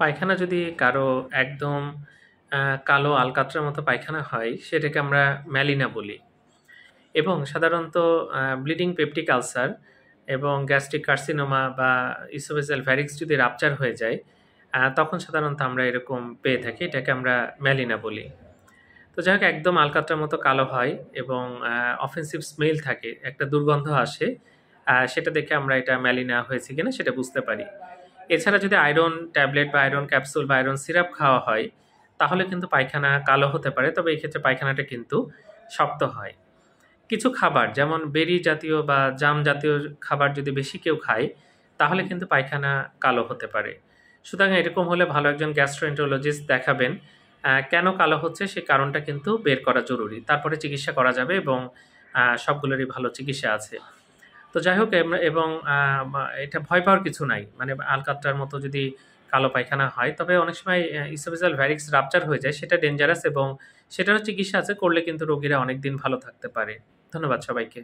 পায়খানা যদি কারো একদম কালো আলকাতরার মতো পায়খানা হয়, সেটাকে আমরা ম্যালিনা বলি। এবং সাধারণত ব্লিডিং পেপটিক আলসার এবং গ্যাস্ট্রিক কার্সিনোমা বা ইসোফেজিয়াল ভ্যারিক্স যদি রাপচার হয়ে যায়, তখন সাধারণত আমরা এরকম পেয়ে থাকি। এটাকে আমরা ম্যালিনা বলি। তো যাই হোক, একদম আলকাতরার মতো কালো হয় এবং অফেন্সিভ স্মেল থাকে, একটা দুর্গন্ধ আসে। সেটা দেখে আমরা এটা ম্যালিনা হয়েছে কিনা সেটা বুঝতে পারি। এছাড়া যদি আয়রন ট্যাবলেট বা আয়রন ক্যাপসুল বা আয়রন সিরাপ খাওয়া হয়, তাহলে কিন্তু পায়খানা কালো হতে পারে। তবে এই ক্ষেত্রে পায়খানাটা কিন্তু শক্ত হয়। কিছু খাবার যেমন বেরি জাতীয় বা জাম জাতীয় খাবার যদি বেশি কেউ খায়, তাহলে কিন্তু পায়খানা কালো হতে পারে। সুতরাং এরকম হলে ভালো একজন গ্যাস্ট্রোএন্টারোলজিস্ট দেখাবেন। কেন কালো হচ্ছে সে কারণটা কিন্তু বের করা জরুরি। তারপরে চিকিৎসা করা যাবে এবং সবগুলোরই ভালো চিকিৎসা আছে। তো যাই হোক, এবং এটা ভয় পাওয়ার কিছু নাই। মানে আলকাতরার মতো যদি কালো পায়খানা হয়, তবে অনেক সময় ইসোফেজিয়াল ভ্যারিক্স রাপচার হয়ে যায়, সেটা ডেঞ্জারাস এবং সেটারও চিকিৎসা আছে, করলে কিন্তু রোগীরা অনেকদিন ভালো থাকতে পারে। ধন্যবাদ সবাইকে।